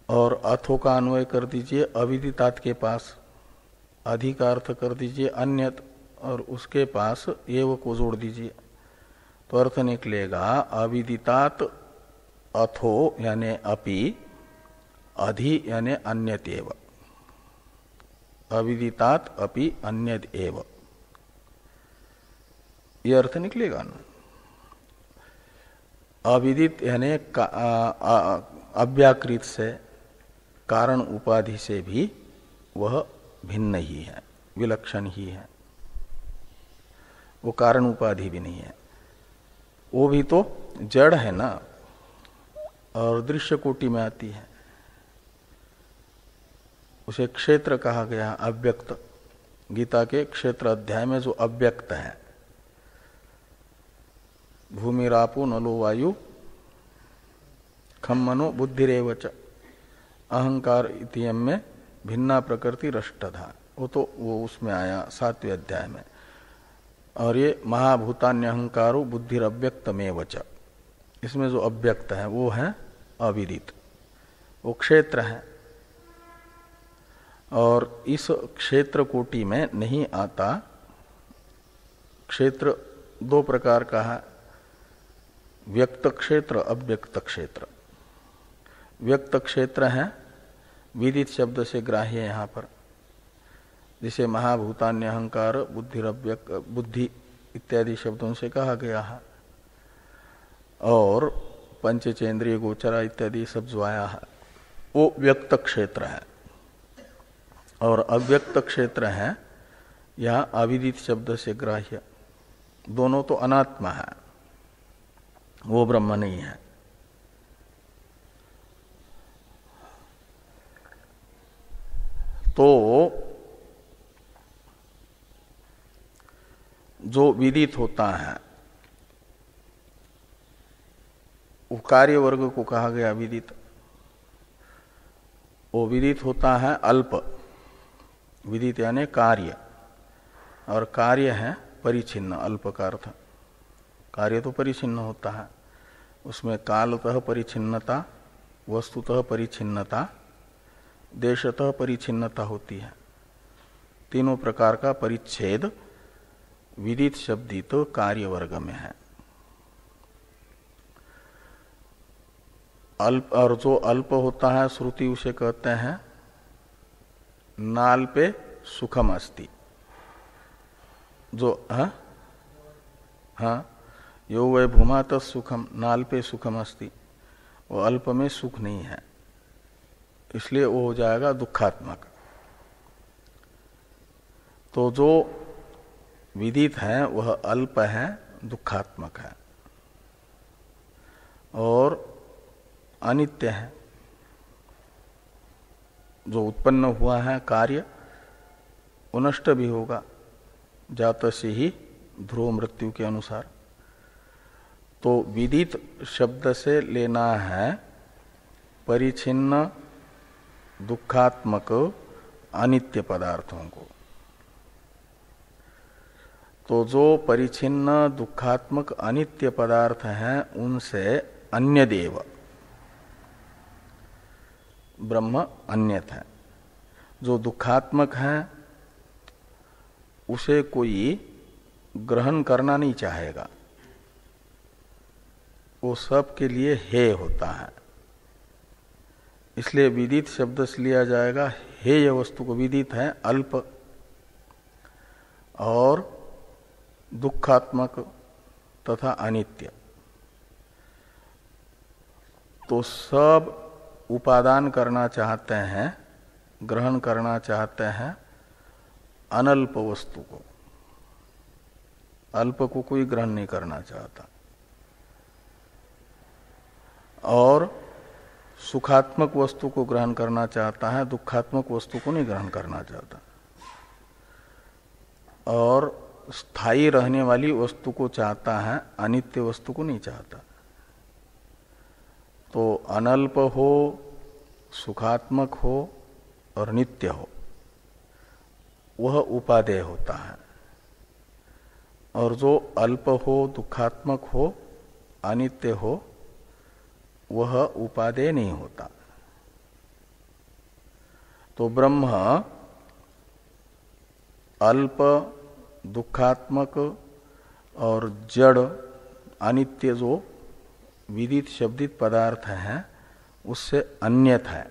और अथो का अन्वय कर दीजिए अविदितात के पास, अधिकार्थ कर दीजिए अन्यत और उसके पास एव को जोड़ दीजिए, तो अर्थ निकलेगा अविदितात अथो यानी अपि, अधि यानी अन्यत एव, अविदितात अपि अन्यत एव, ये अर्थ निकलेगा ना। अविदित यानी अव्याकृत से, कारण उपाधि से भी वह भिन्न ही है, विलक्षण ही है, वो कारण उपाधि भी नहीं है, वो भी तो जड़ है ना, और दृश्य कोटि में आती है, उसे क्षेत्र कहा गया, अव्यक्त। गीता के क्षेत्र अध्याय में जो अव्यक्त है, भूमिरापो नलो वायु खम मनो बुद्धिरेवच अहंकार इतियम में भिन्ना प्रकृति रष्टधा, वो उसमें आया 7वें अध्याय में। और ये महाभूतान्य अहंकारो बुद्धिरव्यक्तमेवच, इसमें जो अव्यक्त है वो है अविदित, वो क्षेत्र है, और इस क्षेत्र कोटि में नहीं आता। क्षेत्र दो प्रकार का है, व्यक्त क्षेत्र, अव्यक्त क्षेत्र। व्यक्त क्षेत्र है विदित शब्द से ग्राह्य यहाँ पर, जिसे महाभूतान्य अहंकार बुद्धि इत्यादि शब्दों से कहा गया है, और पंचचेंद्रिय गोचरा इत्यादि सब जो आया है वो व्यक्त क्षेत्र है। और अव्यक्त क्षेत्र है यहाँ अविदित शब्द से ग्राह्य, दोनों तो अनात्मा है, वो ब्रह्म नहीं है। तो जो विदित होता है वो कार्य वर्ग को कहा गया विदित, वो विदित होता है अल्प, विदित यानी कार्य, और कार्य है परिच्छिन्न, अल्प का अर्थ। कार्य तो परिच्छिन्न होता है, उसमें कालतः परिच्छिन्नता, वस्तुतः परिच्छिन्नता, देशतः परिच्छिन्नता होती है। तीनों प्रकार का परिच्छेद विदित शब्दित तो कार्य वर्ग में है। अल्प, और जो अल्प होता है श्रुति उसे कहते हैं नाल पे सुखम अस्ति, जो हाँ यो वै भूमा तत्सुखम, नाल पे सुखम अस्ति, वो अल्प में सुख नहीं है, इसलिए वो हो जाएगा दुखात्मक। तो जो विदित है वह अल्प है, दुखात्मक है और अनित्य है। जो उत्पन्न हुआ है कार्य वो नष्ट भी होगा, जात से ही ध्रुव मृत्यु के अनुसार। तो विदित शब्द से लेना है परिच्छिन्न दुखात्मक अनित्य पदार्थों को। तो जो परिच्छिन्न दुखात्मक अनित्य पदार्थ हैं उनसे अन्य देव ब्रह्म अन्यत है। जो दुखात्मक है उसे कोई ग्रहण करना नहीं चाहेगा, वो सब के लिए हेय होता है। इसलिए विदित शब्द से लिया जाएगा हेय वस्तु को। विदित है अल्प और दुखात्मक तथा अनित्य, तो सब उपादान करना चाहते हैं, ग्रहण करना चाहते हैं अनल्प वस्तु को। अल्प को कोई ग्रहण नहीं करना चाहता। और सुखात्मक वस्तु को ग्रहण करना चाहता है, दुखात्मक वस्तु को नहीं ग्रहण करना चाहता। और स्थायी रहने वाली वस्तु को चाहता है, अनित्य वस्तु को नहीं चाहता। तो अनल्प हो, सुखात्मक हो और नित्य हो, वह उपादेय होता है। और जो अल्प हो, दुखात्मक हो, अनित्य हो, वह उपादेय नहीं होता। तो ब्रह्म अल्प, दुखात्मक और जड़ अनित्य जो विदित शब्दित पदार्थ हैं उससे अन्यत है,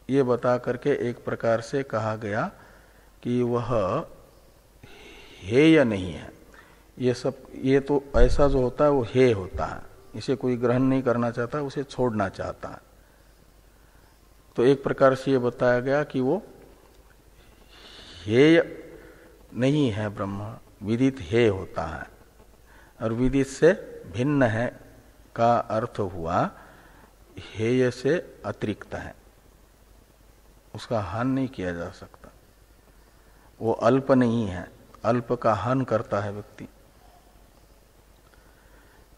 ये बता करके एक प्रकार से कहा गया कि वह हेय नहीं है। ये तो ऐसा जो होता है वो हेय होता है, इसे कोई ग्रहण नहीं करना चाहता, उसे छोड़ना चाहता है। तो एक प्रकार से ये बताया गया कि वो हेय नहीं है ब्रह्म, विदित हेय होता है। और विदित से भिन्न है का अर्थ हुआ हेय से अतिरिक्त है, उसका हन नहीं किया जा सकता। वो अल्प नहीं है, अल्प का हन करता है व्यक्ति।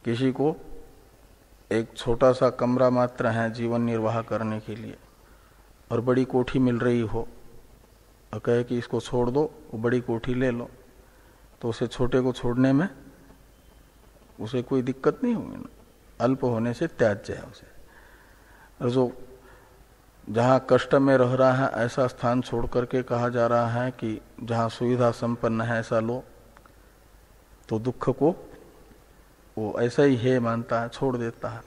किसी को एक छोटा सा कमरा मात्र है जीवन निर्वाह करने के लिए और बड़ी कोठी मिल रही हो और कहे कि इसको छोड़ दो, वो बड़ी कोठी ले लो, तो उसे छोटे को छोड़ने में उसे कोई दिक्कत नहीं होगी ना, अल्प होने से त्याज्य है उसे। और जो जहाँ कष्ट में रह रहा है ऐसा स्थान छोड़ करके कहा जा रहा है कि जहाँ सुविधा संपन्न है ऐसा लो, तो दुख को वो ऐसा ही है मानता है, छोड़ देता है,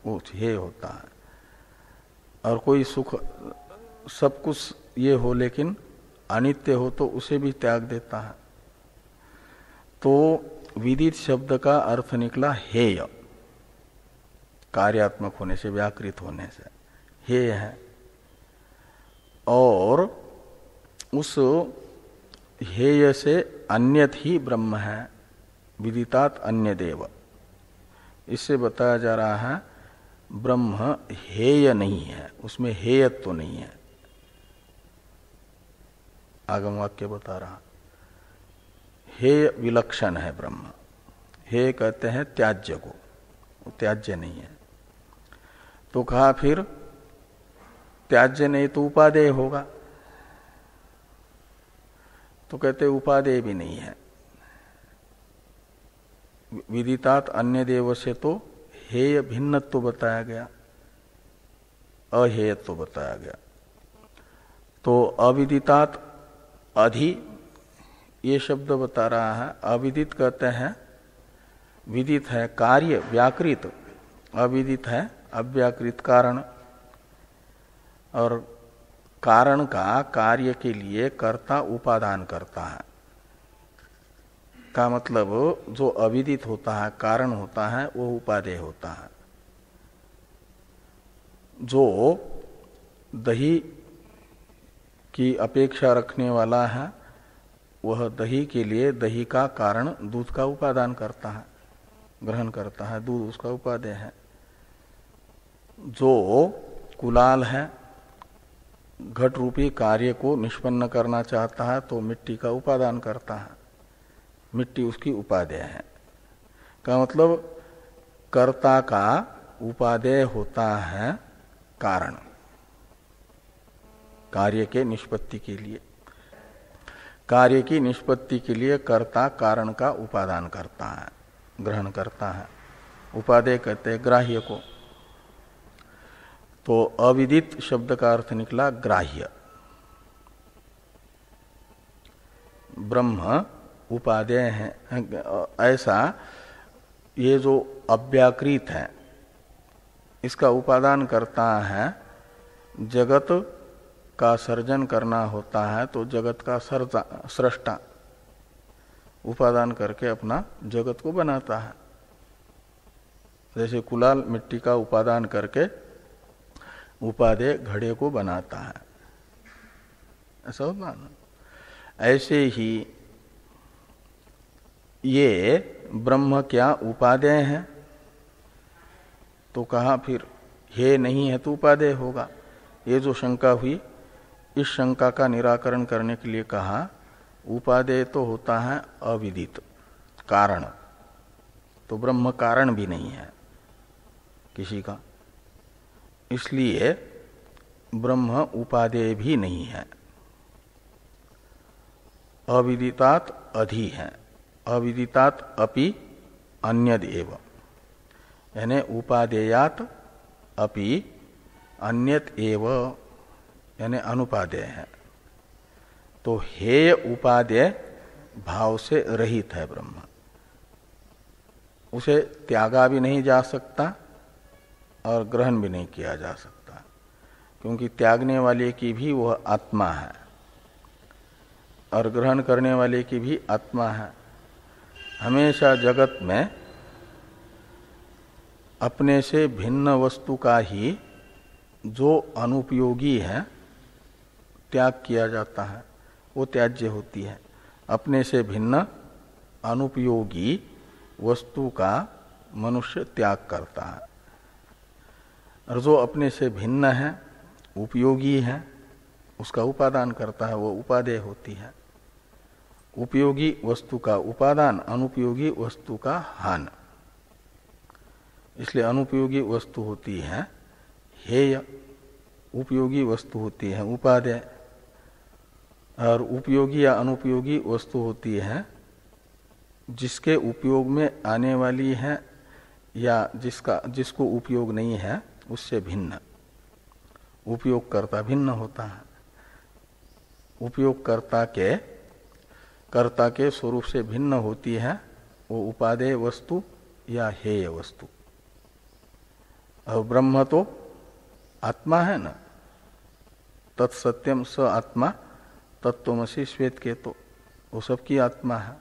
वो हे होता है। और कोई सुख सब कुछ ये हो लेकिन अनित्य हो तो उसे भी त्याग देता है। तो विदित शब्द का अर्थ निकला हेय, कार्यात्मक होने से, व्याकृत होने से हेय है। और उस हेय से अन्यत ही ब्रह्म है, विदितात अन्य देव। इससे बताया जा रहा है ब्रह्म हेय नहीं है, उसमें हेयत्व तो नहीं है। आगम वाक्य बता रहा, हेय विलक्षण है ब्रह्म। हेय कहते हैं त्याज्य को, वो त्याज्य नहीं है। तो कहा फिर त्याज्य नहीं तो उपादेय होगा, तो कहते उपादेय भी नहीं है। विदितात अन्य देव से तो हेय भिन्नत्व बताया गया, अहेयत्व बताया गया। तो अविदितात अधि ये शब्द बता रहा है। अविदित कहते हैं, विदित है कार्य व्याकृत, अविदित है अव्याकृत कारण। और कारण का कार्य के लिए कर्ता उपादान करता है, का मतलब जो अविदित होता है, कारण होता है, वो उपादेय होता है। जो दही की अपेक्षा रखने वाला है वह दही के लिए दही का कारण दूध का उपादान करता है, ग्रहण करता है, दूध उसका उपादेय है। जो कुलाल है, घट रूपी कार्य को निष्पन्न करना चाहता है तो मिट्टी का उपादान करता है, मिट्टी उसकी उपादेय है। का मतलब कर्ता का उपादेय होता है कारण, कार्य के निष्पत्ति के लिए। कार्य की निष्पत्ति के लिए कर्ता कारण का उपादान करता है, ग्रहण करता है। उपादेय कहते हैं ग्राह्य को। तो अविदित शब्द का अर्थ निकला ग्राह्य। ब्रह्म उपादेय है, ऐसा ये जो अव्याकृत है इसका उपादान करता है। जगत का सर्जन करना होता है तो जगत का सृष्टा उपादान करके अपना जगत को बनाता है। जैसे कुलाल मिट्टी का उपादान करके उपादेय घड़े को बनाता है, ऐसा होता है ना। ऐसे ही ये ब्रह्म क्या उपादेय है, तो कहा फिर हे नहीं है तो उपादेय होगा। ये जो शंका हुई, इस शंका का निराकरण करने के लिए कहा उपादेय तो होता है अविदित कारण, तो ब्रह्म कारण भी नहीं है किसी का, इसलिए ब्रह्म उपादेय भी नहीं है। अविदितात अधि है, अविदितात अपि अन्यद एव, यानी उपादेयात अपि अन्यत एव, यानी अनुपादेय है। तो हेय उपादेय भाव से रहित है ब्रह्म, उसे त्यागा भी नहीं जा सकता और ग्रहण भी नहीं किया जा सकता, क्योंकि त्यागने वाले की भी वह आत्मा है और ग्रहण करने वाले की भी आत्मा है। हमेशा जगत में अपने से भिन्न वस्तु का ही जो अनुपयोगी है त्याग किया जाता है, वो त्याज्य होती है। अपने से भिन्न अनुपयोगी वस्तु का मनुष्य त्याग करता है, और जो अपने से भिन्न है, उपयोगी है, उसका उपादान करता है, वो उपादेय होती है। उपयोगी वस्तु का उपादान, अनुपयोगी वस्तु का हान। इसलिए अनुपयोगी वस्तु होती है हेय, उपयोगी वस्तु होती है उपादेय, और उपयोगी या अनुपयोगी वस्तु होती है जिसके उपयोग में आने वाली है या जिसको उपयोग नहीं है उससे भिन्न। उपयोगकर्ता भिन्न होता है, उपयोगकर्ता के स्वरूप से भिन्न होती है वो उपादेय वस्तु या हेय वस्तु। और ब्रह्म तो आत्मा है ना, तत्सत्यम स आत्मा तत्त्वमसि श्वेत के, तो वो सबकी आत्मा है।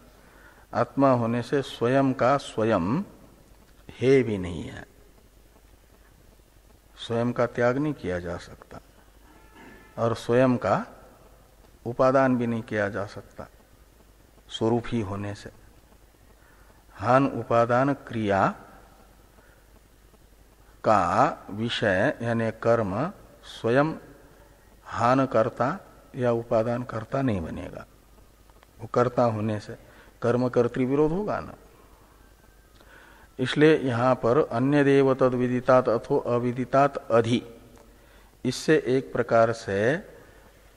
आत्मा होने से स्वयं का स्वयं हे भी नहीं है, स्वयं का त्याग नहीं किया जा सकता और स्वयं का उपादान भी नहीं किया जा सकता स्वरूप ही होने से। हान उपादान क्रिया का विषय यानी कर्म स्वयं हान करता या उपादान करता नहीं बनेगा। वो कर्ता होने से कर्म कर्तृ विरोध होगा ना। इसलिए यहां पर अन्य देव तद विदितात अथो अविदितात अधि, इससे एक प्रकार से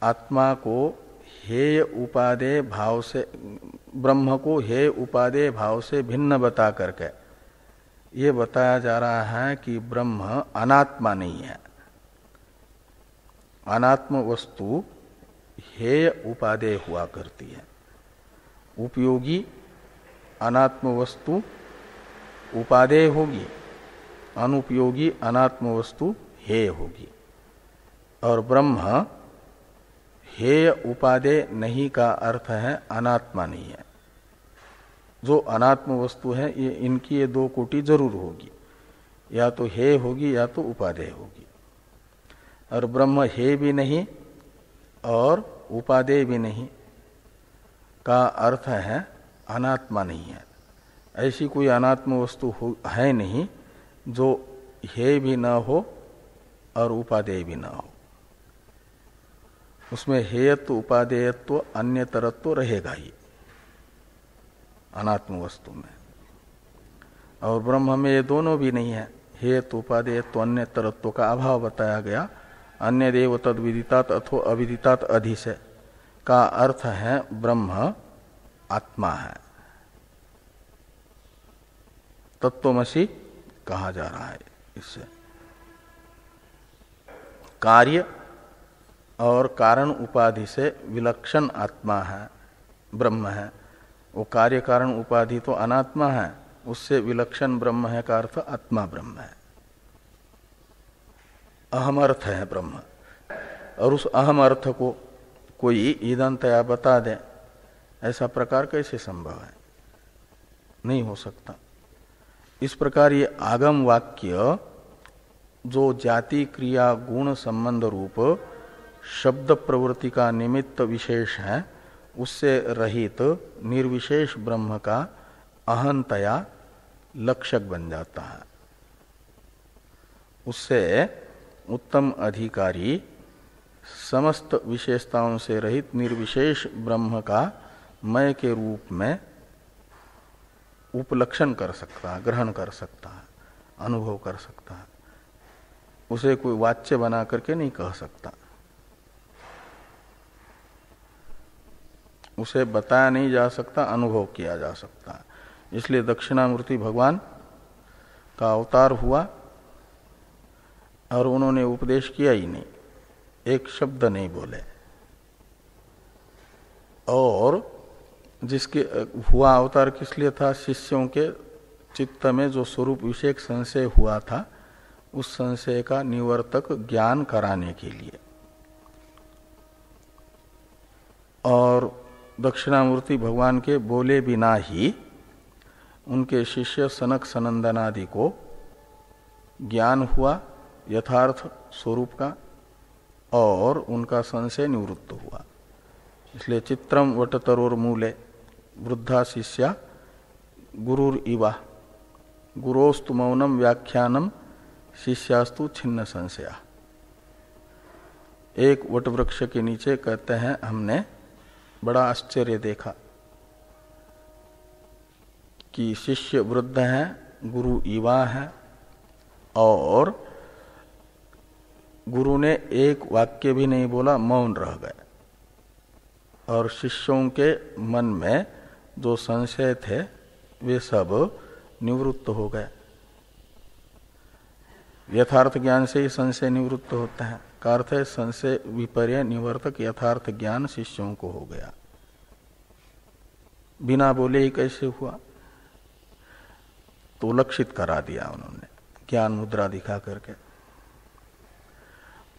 आत्मा को हेय उपादेय भाव से, ब्रह्म को हेय उपादेय भाव से भिन्न बता करके ये बताया जा रहा है कि ब्रह्म अनात्मा नहीं है। अनात्म वस्तु हेय उपादेय हुआ करती है, उपयोगी अनात्म वस्तु उपादेय होगी, अनुपयोगी अनात्म वस्तु हेय होगी। और ब्रह्म हेय उपादेय नहीं का अर्थ है अनात्मा नहीं है। जो अनात्म वस्तु है ये इनकी ये दो कोटि जरूर होगी, या तो हेय होगी या तो उपादेय होगी। और ब्रह्म हेय भी नहीं और उपादेय भी नहीं का अर्थ है अनात्मा नहीं है। ऐसी कोई अनात्म वस्तु है नहीं जो हेय भी न हो और उपादेय भी न हो। उसमें हेयत्व उपादेयत्व अन्य तरत्व रहेगा ही अनात्म वस्तु में, और ब्रह्म में ये दोनों भी नहीं है। हेयत्व उपादेयत्व अन्य तरत्व का अभाव बताया गया। अन्य देव तद विदितात अथो अविदितात अधि से का अर्थ है ब्रह्म आत्मा है, तत्वमसि कहा जा रहा है। इससे कार्य और कारण उपाधि से विलक्षण आत्मा है, ब्रह्म है। वो कार्य कारण उपाधि तो अनात्मा है, उससे विलक्षण ब्रह्म है का अर्थ आत्मा ब्रह्म है, अहम अर्थ है ब्रह्म। और उस अहम अर्थ को कोई ईदंतया बता दे, ऐसा प्रकार कैसे संभव है? नहीं हो सकता। इस प्रकार ये आगम वाक्य जो जाति क्रिया गुण संबंध रूप शब्द प्रवृत्ति का निमित्त विशेष है, उससे रहित निर्विशेष ब्रह्म का अहंतया लक्षक बन जाता है। उससे उत्तम अधिकारी समस्त विशेषताओं से रहित निर्विशेष ब्रह्म का मय के रूप में उपलक्षण कर सकता है, ग्रहण कर सकता है, अनुभव कर सकता है। उसे कोई वाच्य बना करके नहीं कह सकता, उसे बताया नहीं जा सकता, अनुभव किया जा सकता है। इसलिए दक्षिणामूर्ति भगवान का अवतार हुआ और उन्होंने उपदेश किया ही नहीं, एक शब्द नहीं बोले, और जिसके हुआ अवतार किस लिए था? शिष्यों के चित्त में जो स्वरूप विषयक संशय हुआ था उस संशय का निवर्तक ज्ञान कराने के लिए। और दक्षिणामूर्ति भगवान के बोले बिना ही उनके शिष्य सनक सनंदनादि को ज्ञान हुआ यथार्थ स्वरूप का और उनका संशय निवृत्त हुआ। इसलिए चित्रम वटतरोर्मूले वृद्धा शिष्या गुरुर इवा गुरोस्तु मौनम व्याख्यानम शिष्यास्तु छिन्न संशया। एक वटवृक्ष के नीचे कहते हैं हमने बड़ा आश्चर्य देखा कि शिष्य वृद्ध हैं, गुरु युवा है, और गुरु ने एक वाक्य भी नहीं बोला, मौन रह गए, और शिष्यों के मन में जो संशय थे वे सब निवृत्त हो गए। यथार्थ ज्ञान से ही संशय निवृत्त होता है का अर्थ है संशय विपर्य निवर्तक यथार्थ ज्ञान शिष्यों को हो गया। बिना बोले ही कैसे हुआ? तो लक्षित करा दिया उन्होंने ज्ञान मुद्रा दिखा करके।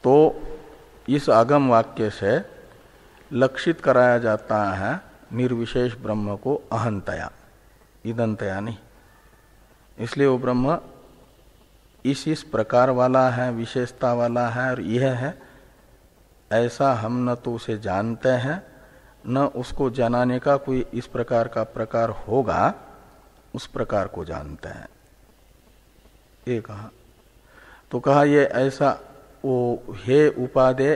तो इस आगम वाक्य से लक्षित कराया जाता है निर्विशेष ब्रह्म को अहंतया, इदंतया नहीं। इसलिए वो ब्रह्म इस प्रकार वाला है, विशेषता वाला है और यह है, ऐसा हम न तो उसे जानते हैं न उसको जनाने का कोई इस प्रकार का प्रकार होगा, उस प्रकार को जानते हैं। ये कहा तो कहा ये ऐसा वो हे उपादेय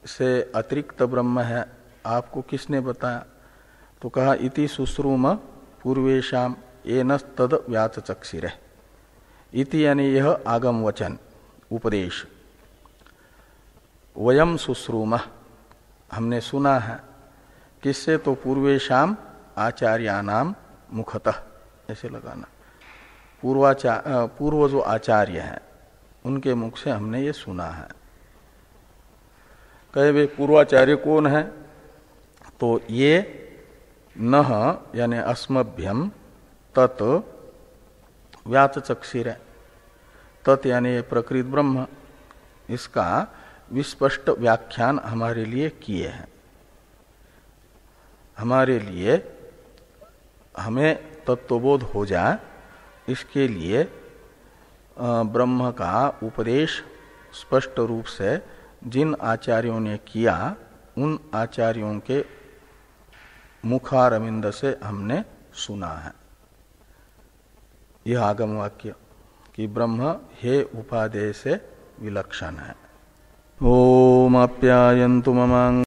से अतिरिक्त ब्रह्म है, आपको किसने बताया? तो कहा इति शुश्रूम पूर्वेशाम एनस तद व्याचचक्षिरे। इति यानी यह आगम वचन उपदेश, वयम शुश्रूम हमने सुना है, किससे? तो पूर्वेशाम आचार्यानाम मुखतः, ऐसे लगाना, पूर्व जो आचार्य हैं उनके मुख से हमने ये सुना है। कहे वे पूर्वाचार्य कौन है? तो ये नह यानी अस्मभ्यम तत् व्याचचक्षिरे, तत् यानी प्रकृत ब्रह्म, इसका विस्पष्ट व्याख्यान हमारे लिए किए हैं। हमारे लिए हमें तत्वबोध हो जाए इसके लिए ब्रह्म का उपदेश स्पष्ट रूप से जिन आचार्यों ने किया उन आचार्यों के मुखारविंद से हमने सुना है। यह आगम वाक्य कि ब्रह्म हे उपादेय से विलक्षण है। ओम आप्यायन्तु ममांग